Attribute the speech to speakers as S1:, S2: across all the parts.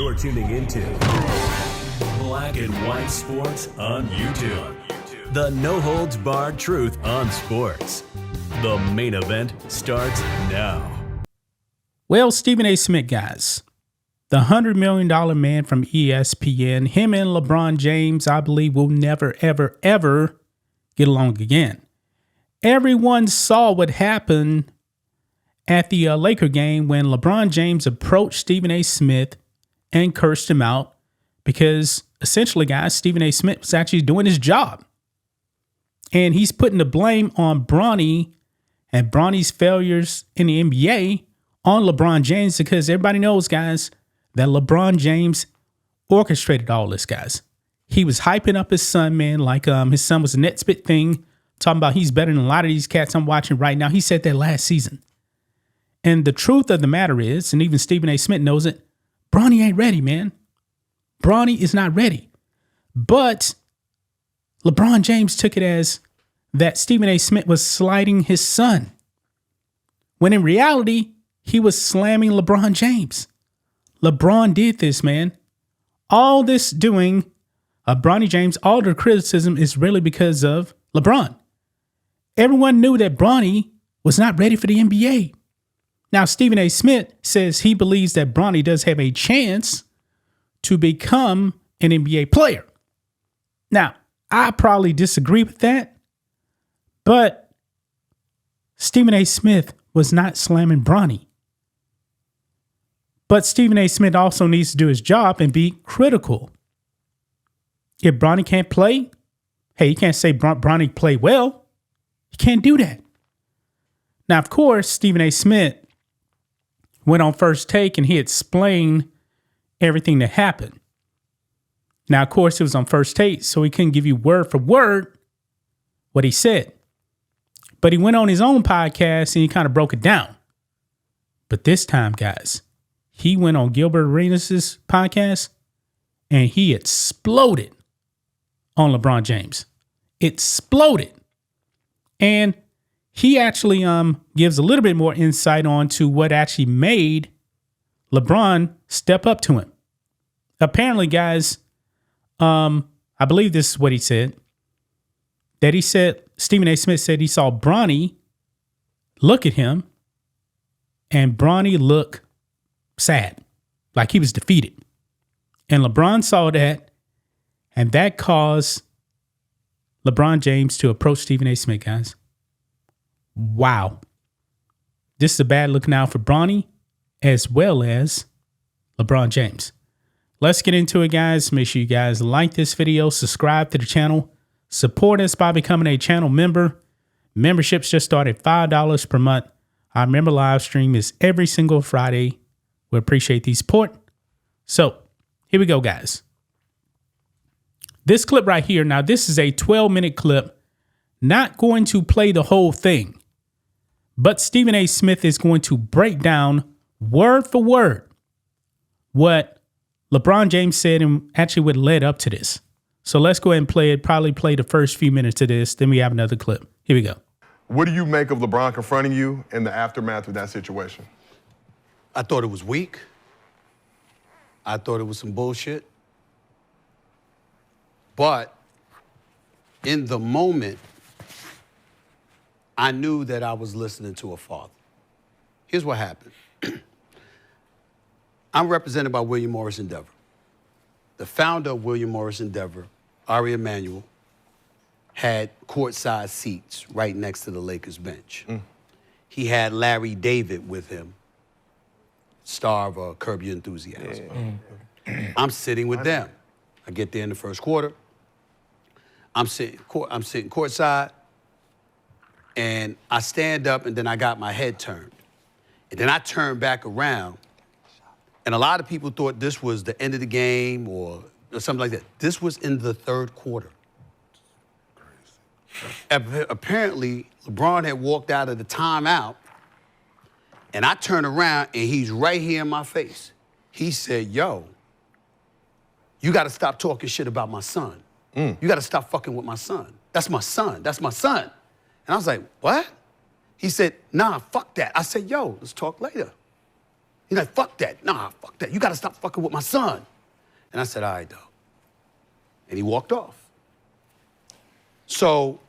S1: You're tuning into Black and White Sports on YouTube. The no-holds-barred truth on sports. The main event starts now.
S2: Well, Stephen A. Smith, guys, the $100 million man from ESPN, him and LeBron James, I believe, will never, ever, ever get along again. Everyone saw what happened at the Laker game when LeBron James approached Stephen A. Smith and cursed him out because essentially, guys, Stephen A. Smith was actually doing his job. And he's putting the blame on Bronny and Bronny's failures in the NBA on LeBron James because everybody knows, guys, that LeBron James orchestrated all this, guys. He was hyping up his son, man, like his son was a net spit thing, talking about he's better than a lot of these cats I'm watching right now. He said that last season. And the truth of the matter is, and even Stephen A. Smith knows it, Bronny ain't ready, man. Bronny is not ready. But LeBron James took it as that Stephen A. Smith was slighting his son, when in reality, he was slamming LeBron James. LeBron did this, man. All this doing of Bronny James, all the criticism is really because of LeBron. Everyone knew that Bronny was not ready for the NBA. Now, Stephen A. Smith says he believes that Bronny does have a chance to become an NBA player. Now, I probably disagree with that, but Stephen A. Smith was not slamming Bronny. But Stephen A. Smith also needs to do his job and be critical. If Bronny can't play, hey, you can't say Bronny played well. You can't do that. Now, of course, Stephen A. Smith went on First Take and he explained everything that happened. Now, of course, it was on First Take, so he couldn't give you word for word what he said. But he went on his own podcast and he kind of broke it down. But this time, guys, he went on Gilbert Arenas' podcast and he exploded on LeBron James. Exploded. And he actually gives a little bit more insight on to what actually made LeBron step up to him. Apparently, guys, I believe this is what he said. That he said, Stephen A. Smith said he saw Bronny look at him and Bronny look sad, like he was defeated. And LeBron saw that, and that caused LeBron James to approach Stephen A. Smith, guys. Wow. This is a bad look now for Bronny as well as LeBron James. Let's get into it, guys. Make sure you guys like this video, subscribe to the channel, support us by becoming a channel member. Memberships just start at $5 per month. Our member live stream is every single Friday. We appreciate the support. So here we go, guys. This clip right here, now this is a 12-minute clip. Not going to play the whole thing, but Stephen A. Smith is going to break down word for word what LeBron James said and actually what led up to this. So let's go ahead and play it. Probably play the first few minutes of this. Then we have another clip. Here we go.
S3: What do you make of LeBron confronting you in the aftermath of that situation?
S4: I thought it was weak. I thought it was some bullshit. But in the moment, I knew that I was listening to a father. Here's what happened. I'm represented by William Morris Endeavor. The founder of William Morris Endeavor, Ari Emanuel, had courtside seats right next to the Lakers bench. He had Larry David with him, star of Curb Your Enthusiasm. I'm sitting with them. I get there in the first quarter. I'm sitting courtside, and I stand up, and then I got my head turned. And then I turned back around, and a lot of people thought this was the end of the game or something like that. This was in the third quarter. Apparently, LeBron had walked out of the timeout, and I turn around, and he's right here in my face. He said, yo, you got to stop talking shit about my son. You got to stop fucking with my son. That's my son. That's my son. And I was like, what? He said, nah, fuck that. I said, yo, let's talk later. He's like, fuck that. Nah, fuck that. You got to stop fucking with my son. And I said, all right, dog. And he walked off. So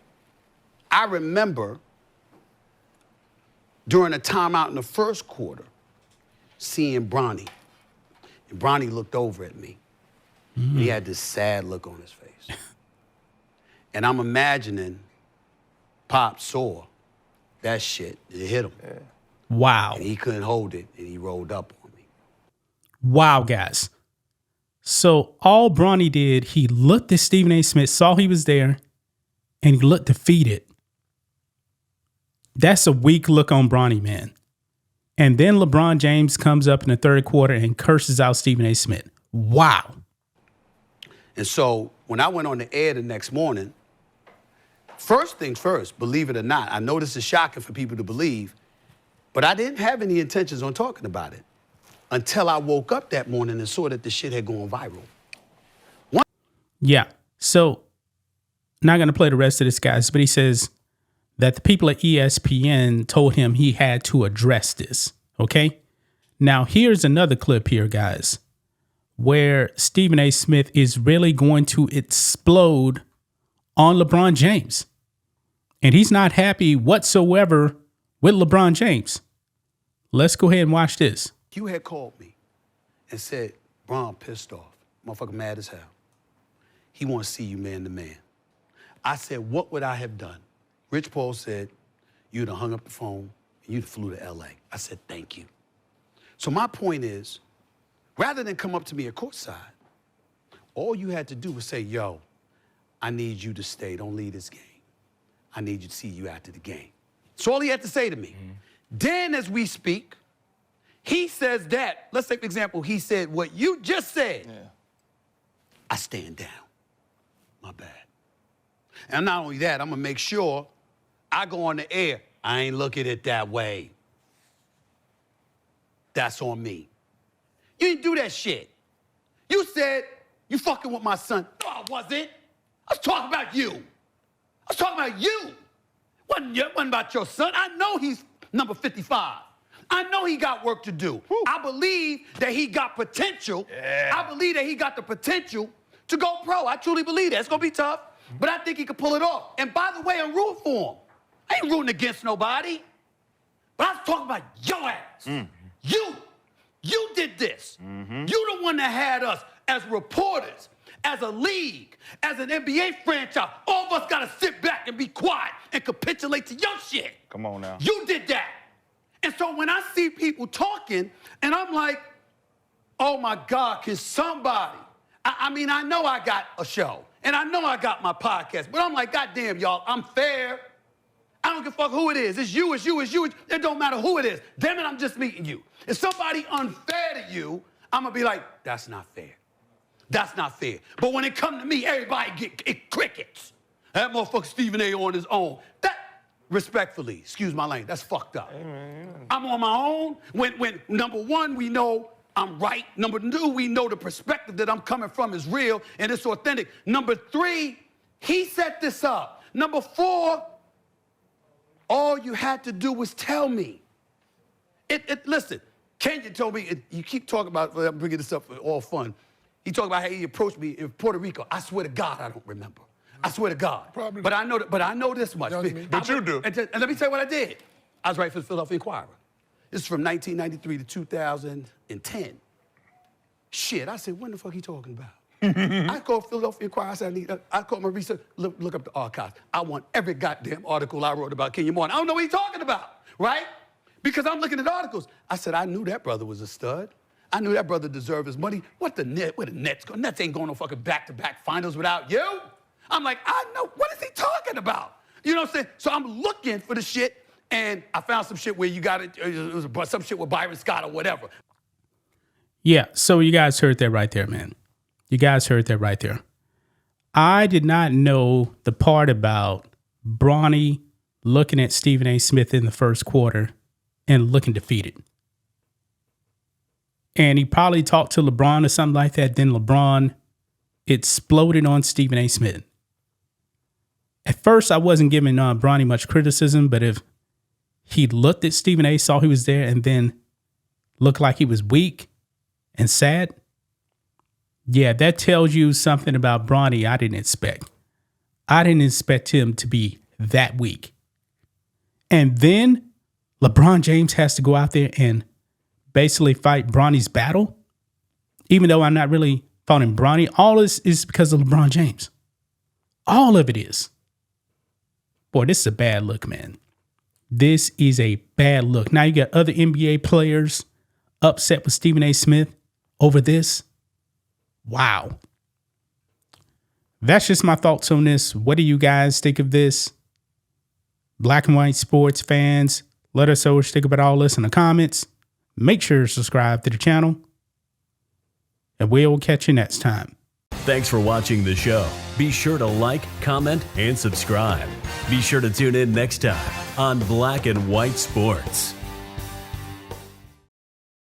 S4: I remember during a timeout in the first quarter, seeing Bronny. And Bronny looked over at me. And he had this sad look on his face. And I'm imagining Pop saw that shit. It hit him. Yeah.
S2: Wow.
S4: And he couldn't hold it, and he rolled up on me.
S2: Wow, guys. So all Bronny did, he looked at Stephen A. Smith, saw he was there, and he looked defeated. That's a weak look on Bronny, man. And then LeBron James comes up in the third quarter and curses out Stephen A. Smith. Wow.
S4: And so when I went on the air the next morning, first things first, believe it or not, I know this is shocking for people to believe, but I didn't have any intentions on talking about it until I woke up that morning and saw that the shit had gone viral.
S2: Yeah. So, not going to play the rest of this, guys, but he says that the people at ESPN told him he had to address this. Okay. Now, here's another clip here, guys, where Stephen A. Smith is really going to explode on LeBron James. And he's not happy whatsoever with LeBron James. Let's go ahead and watch this.
S4: You had called me and said, Bron pissed off. Motherfucker mad as hell. He wants to see you man to man. I said, what would I have done? Rich Paul said, you'd have hung up the phone and you'd have flew to LA. I said, thank you. So my point is, rather than come up to me at courtside, all you had to do was say, yo, I need you to stay. Don't leave this game. I need you to see you after the game. That's all he had to say to me. Mm-hmm. Then as we speak, he says that. Let's take an example. He said what you just said. Yeah. I stand down. My bad. And not only that, I'm going to make sure I go on the air. I ain't look at it that way. That's on me. You didn't do that shit. You said you fucking with my son. No, I wasn't. I was talking about you. I was talking about you. Wasn't about your son. I know he's number 55. I know he got work to do. Woo. I believe that he got potential. Yeah. I believe that he got the potential to go pro. I truly believe that. It's going to be tough, but I think he could pull it off. And by the way, I'm rooting for him. I ain't rooting against nobody. But I was talking about your ass. Mm. You did this. Mm-hmm. You the one that had us as reporters, as a league, as an NBA franchise. All of us got to sit back and be quiet and capitulate to your shit.
S5: Come on now.
S4: You did that. And so when I see people talking, and I'm like, oh my God, can somebody? I mean, I know I got a show, and I know I got my podcast, but I'm like, God damn, y'all, I'm fair. I don't give a fuck who it is. It's you, it's you, it's you. It don't matter who it is. Damn it, I'm just meeting you. If somebody unfair to you, I'm going to be like, that's not fair. That's not fair. But when it come to me, everybody get crickets. That motherfucker Stephen A. on his own. That, respectfully, excuse my language, that's fucked up. Amen. I'm on my own. When number one, we know I'm right. Number two, we know the perspective that I'm coming from is real and it's authentic. Number three, he set this up. Number four, all you had to do was tell me. Listen, Kenya told me, you keep talking about, I'm bringing this up for all fun. He talked about how he approached me in Puerto Rico. I swear to God, I don't remember. I swear to God.
S5: Probably.
S4: But I know this much.
S5: But you do.
S4: And let me tell you what I did. I was writing for the Philadelphia Inquirer. This is from 1993 to 2010. Shit, I said, when the fuck he talking about? I called Philadelphia Inquirer. I said, I called my research. Look up the archives. I want every goddamn article I wrote about Kenya Moore. I don't know what he's talking about, right? Because I'm looking at articles. I said, I knew that brother was a stud. I knew that brother deserved his money. Where the Nets go? Nets ain't going no fucking back-to-back finals without you. I'm like, I know. What is he talking about? You know what I'm saying? So I'm looking for the shit, and I found some shit where you got it was some shit with Byron Scott or whatever.
S2: Yeah, so you guys heard that right there, man. You guys heard that right there. I did not know the part about Bronny looking at Stephen A. Smith in the first quarter and looking defeated. And he probably talked to LeBron or something like that. Then LeBron exploded on Stephen A. Smith. At first, I wasn't giving Bronny much criticism, but if he looked at Stephen A., saw he was there, and then looked like he was weak and sad. Yeah, that tells you something about Bronny I didn't expect. I didn't expect him to be that weak. And then LeBron James has to go out there and basically fight Bronny's battle. Even though I'm not really fighting Bronny, all this is because of LeBron James. All of it is. Boy, this is a bad look, man. This is a bad look. Now you got other NBA players upset with Stephen A. Smith over this. Wow. That's just my thoughts on this. What do you guys think of this? Black and white sports fans, let us know what you think about all this in the comments. Make sure to subscribe to the channel. And we'll catch you next time.
S1: Thanks for watching the show. Be sure to like, comment, and subscribe. Be sure to tune in next time on Black and White Sports.